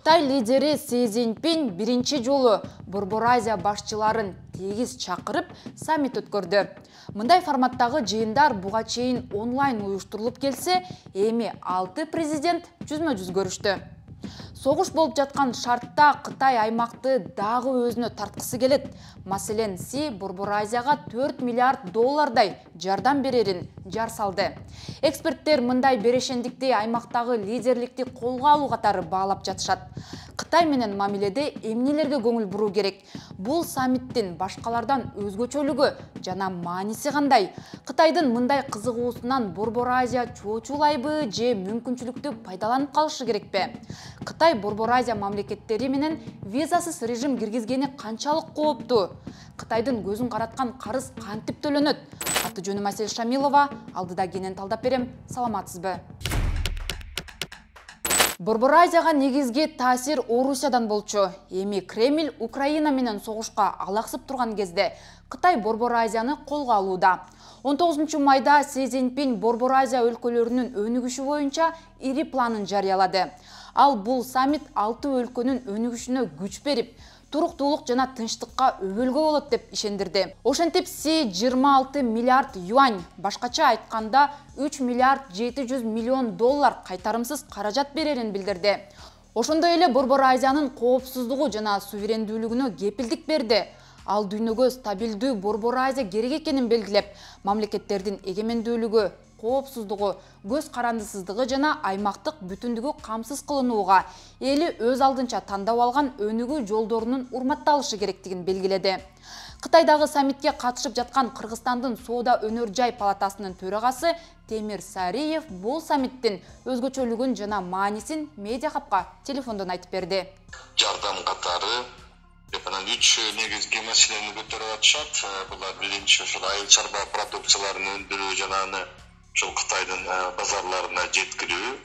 Қытай лидери Си Цзиньпин биринчи жолу Борбор Азия башчыларын тегиз чакырып саммит өткөрдү. Мындай форматтагы жыйындар буга чейин онлайн уюштурулуп келсе, эми 6 президент жүзмө-жүз көрүштү. Согуш болуп жаткан шартта Кытай аймакты дагы өзүнө тарткысы келет. Маселен, Си Борбор Азияга 4 миллиард доллардай жардам берерин жар салды. Эксперттер мындай берешендикти аймактагы лидерликти колго алуу катары баалап жатышат. Кытай менен мамиледе эмнелерге көңүл буруу керек? Бул саммиттин башкалардан өзгөчөлүгү жана мааниси кандай? Кытайдын мындай кызыгуусунан Борбор Азия чоочулайбы же мүмкүнчүлүктү пайдаланып калышы керекпи? Кытай Борбор Азия мамлекеттери менен визасыз режим киргизгени канчалык кооптуу? Кытайдын көзүн караткан карыз кантип төлөнөт? Аты жөнүм Асель Шамилова, алдыда кенен талдап берем. Саламатсызбы? Борбор Азияга негизги таасир Орусиядан болчу. Эми Кремль Украина менен согушка алаксып турган кезде Кытай Борбор Азияны колго алууда. 19 майда Си Цзиньпин Борбор Азия өлкөлөрүнүн өнүгүшү боюнча ири планын жарыялады. Ал бул саммит 6 өлкөнүн өнүгүшүнө күч берип, туруктуулук жана тынчтыкка өбөлгө болот деп ишендирди. Ошентип Си 26 миллиард юань, башкача айтканда 3 миллиард 700 миллион доллар кайтарымсыз каражат берерин билдирди. Ошондой эле Борбор Азиянын коопсуздугу жана суверендүүлүгүнө кепилдик берди. Ал дүйнөгө стабилдүү Борбор Азия керек экенин белгилеп, мамлекеттердин эгемендүүлүгү, коопсуздугу, көз карандысыздыгы жана аймактык бүтүндүгү камсыз кылынууга, эли өз алдынча тандап алган өнүгүү жолдорунун урматталышы керектигин белгиледи. Кытайдагы саммитке катышып жаткан Кыргызстандын Соода өнөр жай палатасынын төрагасы Темир Сариев бул саммиттин өзгөчөлүгүн жана маанисин Медиа Хабга телефондон айтып берди. Жардам катары анан 3 негизги маселени көтөрүп атышат. Булар биринчи ушул айыл чарба продукцияларын өндүрүү жана аны ушул Кытайдын базарларына жеткирүү.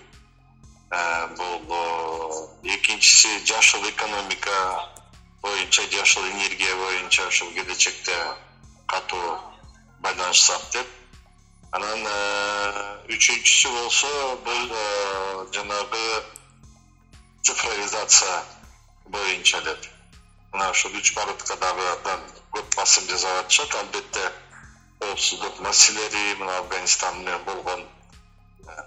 Бул экинчиси жашыл экономика боюнча, жашыл энергия боюнча ушул келечекте катуу байланышсак деп. Анан үчүнчүсү болсо бул жанагы цифровизация боюнча деп. Мына ушул 3 багытка дагы көп басым жасап атышат. Албетте коопсуздук маселелери, мына Афганистан менен болгон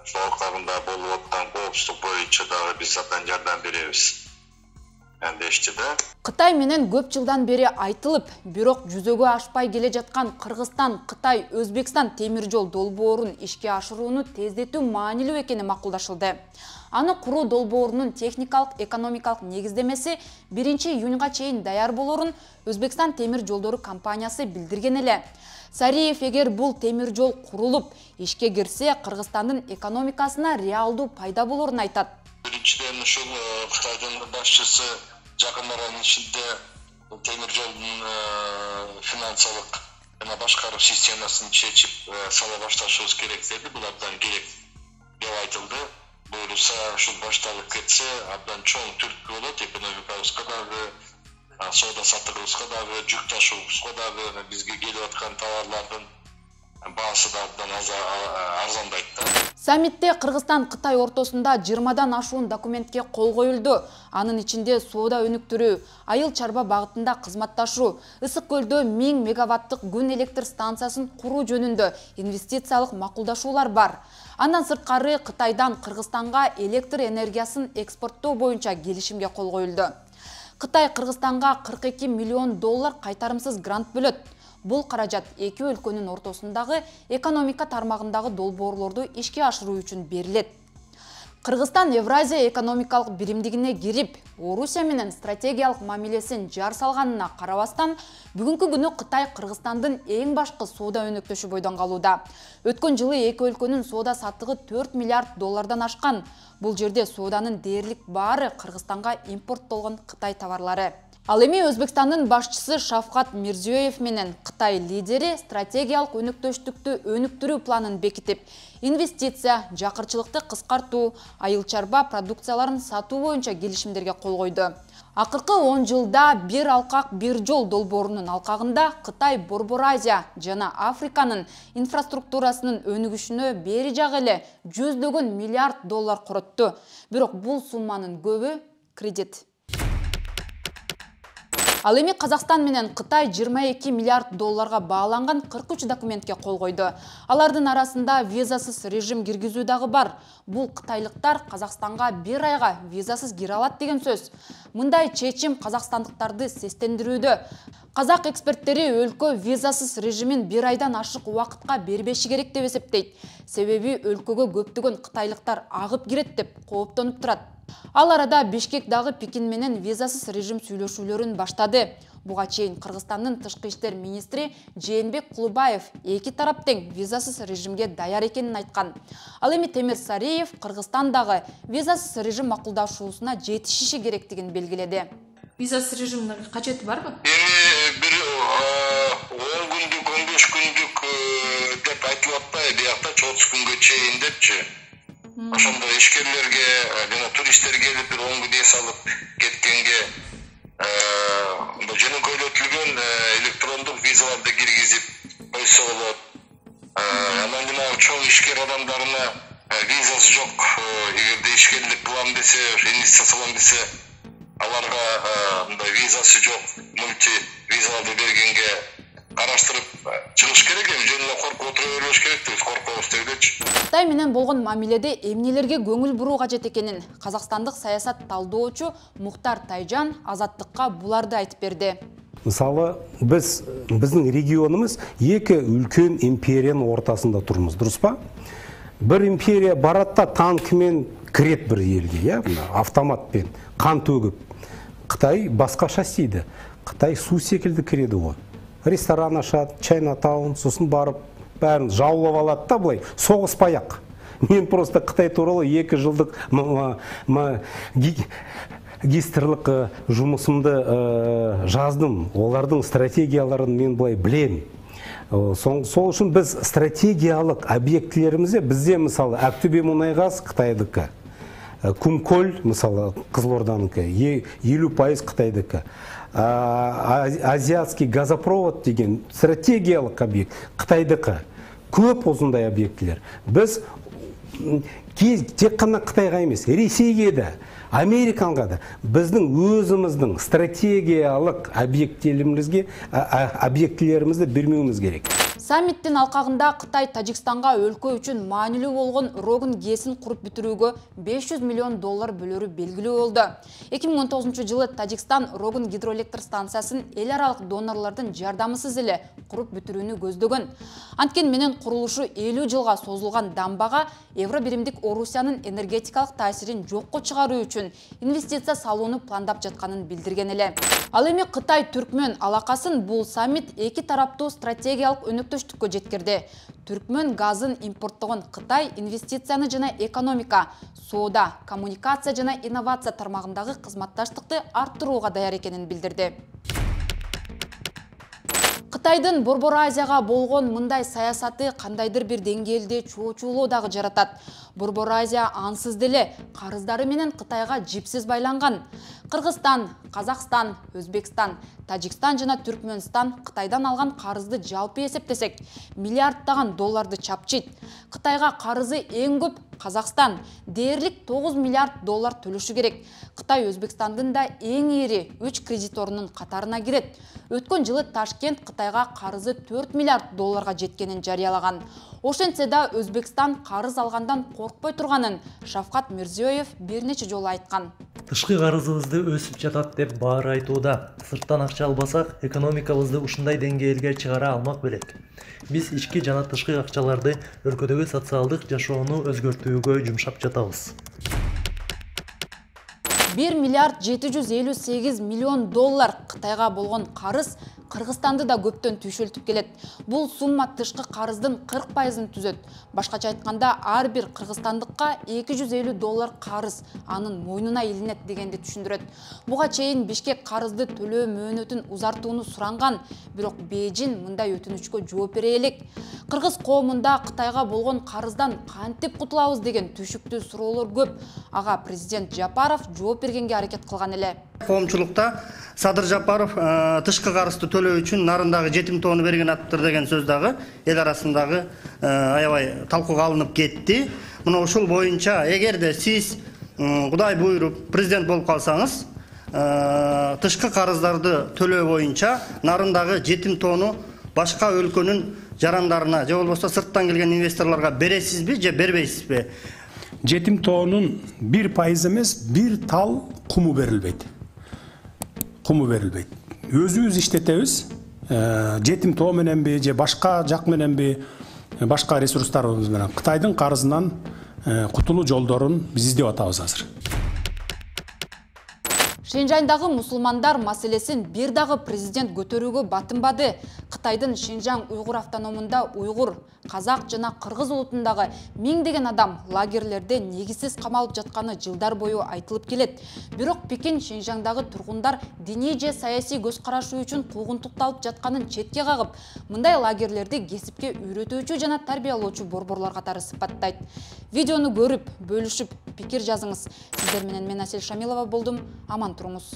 ошол оркагында болуп аткан коопсуздук боюнча дагы биз абдан жардам беребиз дешти да. Кытай менен көп жылдан бери айтылып, бирок жүзөгө ашпай келе жаткан Кыргызстан, Кытай, Өзбекстан темир жол долбоорун ишке ашырууну тездетүү маанилүү экени макулдашылды. Аны куруу долбоорунун техникалык, экономикалык негиздемеси 1-июнга чейин даяр болорун Өзбекстан темир жолдору компаниясы билдирген эле. Сариев эгер бул темир жол курулуп, ишке кирсе, Кыргызстандын экономикасына реалдуу пайда болорун айтат. Биринчиден ушул Кытайдын башчысы жакын аранын ичинде темир жолдун финансылык жана башкаруу системасын чечип сала башташыбыз керек деди. Бул абдан керек деп айтылды. Буюрса ушул башталып кетсе, абдан чоң түрткү болот экономикабызга дагы, соода саттыгыбызга дагы, жүк ташуубузга дагы, бизге келип аткан товарлардын баасы да абдан арзандайт да. Саммитте Кыргызстан Кытай ортосунда 20дан ашуун документке кол коюлду. Анын ичинде соода өнүктүрүү, айыл чарба багытында кызматташуу, Ысык көлдө 1000 мегаваттык күн электр станциясын куруу жөнүндө инвестициялык макулдашуулар бар. Андан сырткары Кытайдан Кыргызстанга электр энергиясын экспорттоо боюнча келишимге кол коюлду. Кытай Кыргызстанга 42 миллион доллар кайтарымсыз грант бөлөт. Бул каражат эки өлкөнүн ортосундагы экономика тармагындагы долбоорлорду ишке ашыруу үчүн берилет. Кыргызстан Евразия экономикалык биримдигине кирип, Орусия менен стратегиялык мамилесин жар салганына карабастан, бүгүнкү күнү Кытай Кыргызстандын эң башкы соода өнөктөшү бойдон калууда. Өткөн жылы эки өлкөнүн соода саттыгы 4 миллиард доллардан ашкан. Бул жерде сооданын дээрлик баары Кыргызстанга импорттолгон Кытай товарлары. Ал эми Өзбекстандын башчысы Шавкат Мирзиёев менен Кытай лидери стратегиялык өнөктөштүктү өнүктүрүү планын бекитип, инвестиция, жакырчылыкты кыскартуу, айыл чарба продукцияларын сатуу боюнча келишимдерге кол койду. Акыркы 10 жылда бир алкак бир жол долбоорунун алкагында Кытай Борбор Азия жана Африканын инфраструктурасынын өнүгүшүнө бери жагы эле жүздөгөн миллиард доллар коротту. Бирок бул сумманын көбү кредит. Ал эми Казакстан менен Кытай 22 миллиард долларга бааланган 43 документке кол койду. Алардын арасында визасыз режим киргизүү дагы бар. Бул кытайлыктар Казакстанга 1 айга визасыз кире алат деген сөз. Мындай чечим казакстандыктарды сестендирүүдө. Казак эксперттери өлкө визасыз режимин 1 айдан ашык убакытка бербеши керек деп эсептейт. Себеби өлкөгө көптөгөн кытайлыктар агып кирет деп кооптонуп турат. Ал арада Бишкек дагы Пекин менен визасыз режим сүйлөшүүлөрүн баштады. Буга чейин Кыргызстандын тышкы иштер министри Жээнбек Кулубаев эки тарап тең визасыз режимге даяр экенин айткан. Ал эми Темир Сариев Кыргызстан дагы визасыз режим макулдашуусуна жетишиши керектигин белгиледи. Визасыз режимдин кажети барбы? Бир 10 күндүк, 15 күндүк деп айтылып атпайбы, биякта 30 күнгө чейин депчи. Ошондо ишкерлерге жана туристтер келип бир 10 күн эс алып кеткенге жөнөкөйлөтүлгөн электрондук визаларды киргизип койсо болот. Анан жанагы чоң ишкер адамдарына визасы жок, эгерде ишкерлик кылам десе, инвестиция салам десе, аларга мындай визасы жок мульти визаларды бергенге караштырып чыгыш керек, жөн эле коркуп отура бербеш керек деп коркобуз дегилечи. Кытай менен болгон мамиледе эмнелерге көңүл буруу кажет экенин казакстандык саясат талдоочу Мухтар Тайжан Азаттыкка буларды айтып берди. Мисалы, биздин регионубуз эки үлкөн империянын ортасында турмуз, дурус па? Бир империя барат да танкымен кирет бир элге, автоматпен, кан төгүп. Кытай башкача істейді. Кытай суу секилди киреди го. Ресторан ашат, Чайнатаун, сосын барып, бәрін жаулап алат да былай, соғыспай-ақ. Мен просто Кытай туралы 2 жылдық магистрлық жұмысымды жаздым. Олардың стратегияларын мен былай білем. Сол үшін біз стратегиялық объектілерімізде, бізде мысалы Ақтөбе мұнайгаз Қытайдікі, Кумкөл мысалы Қызылорданыкі, 50% Қытайдікі. Азиатский газопровод деген стратегиялық объект Қытайдікі. Көп осындай объектілер. Біз тек қана Қытайға емес, Ресейге де, Американға да біздің өзіміздің стратегиялық объектілерімізді бермеуіміз керек. Саммиттин алкагында Кытай Тажикстанга өлкө үчүн маанилүү болгон Рогун ГЭСин куруп бүтүрүүгө 500 миллион доллар бөлөрү белгилүү болду. 2019-жылы Тажикстан Рогун гидроэлектр станциясын эл аралык донорлордун жардамысыз эле куруп бүтүрүүнү көздөгөн. Анткени менен курулушу 50 жылга созулган дамбага евро биримдик Орусиянын энергетикалык таасирин жокко чыгаруу үчүн инвестиция салууну пландап жатканын билдирген эле. Ал эми Кытай-Түркмөн алакасын бул саммит эки тараптуу стратегиялык өнөктөштүккө жеткирди. Түркмөн газын импорттогон Кытай инвестицияны жана экономика, соода, коммуникация жана инновация тармагындагы кызматташтыкты арттырууга даяр экенин билдирди. Кытайдын Борбор Азияга болгон мындай саясаты кандайдыр бир деңгээлде чоочулоо дагы жаратат. Борбор Азия ансыз деле карыздары менен Кытайга жипсиз байланган. Кыргызстан, Казакстан, Өзбекстан, Тажикстан жана Түркмөнстан Кытайдан алган карызды жалпы эсептесек, миллиарддаган долларды чапчыйт. Кытайга карызы эң көп Казакстан дээрлик 9 миллиард доллар төлөшү керек. Кытай Өзбекстандын да эң ири 3 кредиторунун катарына кирет. Өткөн жылы Ташкент Кытайга карызы 4 миллиард долларга жеткенин жарыялаган. Ошентсе да Өзбекстан карыз алгандан коркпой турганын Шавкат Мирзиёев бир нече жолу айткан. Тышкы карызыбызды өсүп жатат деп баары айтууда. Сырттан акча албасак, экономикабызды ушундай деңгээлге чыгара алмак белек. Биз ички жана тышкы акчаларды өлкөдөгү социалдык жашоону өзгөртүүгө жумшап жатабыз. 1 миллиард 758 миллион доллар Кытайга болгон карыз Кыргызстанды да көптөн түйшөлтүп келет. Бул сумма тышкы карыздын 40%-ын түзөт. Башкача айтканда, ар бир кыргызстандыкка 250 доллар карыз анын мойнуна илинет дегенди түшүндүрөт. Буга чейин Бишкек карызды төлөө мөөнөтүн узартууну суранган, бирок Бейжин мындай өтүнүчкө жооп бере элек. Кыргыз коомунда Кытайга болгон карыздан кантип кутулабыз деген түшүктүү суроолор көп. Ага президент Жапаров жооп бергенге аракет кылган эле. Коомчулукта Садыр Жапаров тышкы карызды төлөө үчүн нарындагы 7 тонну берген аттыр деген сөз дагы эл арасындагы аябай талкууга алынып кетти. Мына ушул боюнча эгерде сиз Кудай буйруп президент болуп калсаңыз, тышкы карыздарды төлөө боюнча нарындагы жетим тоону башка өлкөнүн жарандарына же болбосо сырттан келген инвесторлорго бересизби же бербейсизби? Жетим тоонун 1% эмес, 1 тал куму берилбейт. Куму берилбейт. Өзүбүз иштетебиз. Жетим тоо мененби же башка жак мененби, башка ресурстарыбыз менен Кытайдын карызынан кутулуу жолдорун биз издеп атабыз азыр. Шинжаңдагы мусулмандар маселесин бир дагы президент көтөрүүгө батынбады. Кытайдын Шинжаң уйгур автономунда уйгур, казак жана кыргыз улутундагы миңдеген адам лагерлерде негизсиз камалып жатканы жылдар бою айтылып келет. Бирок Пекин Шинжаңдагы тургундар диний же саясий көз карашы үчүн куугунтукталып жатканын четке кагып, мындай лагерлерди кесипке үйрөтүүчү жана тарбиялоочу борборлор катары сыпаттайт. Видеону көрүп, бөлүшүп, пикир жазыңыз. Сиздер менен мен Асель Шамилова болдум. Аман туруңуз.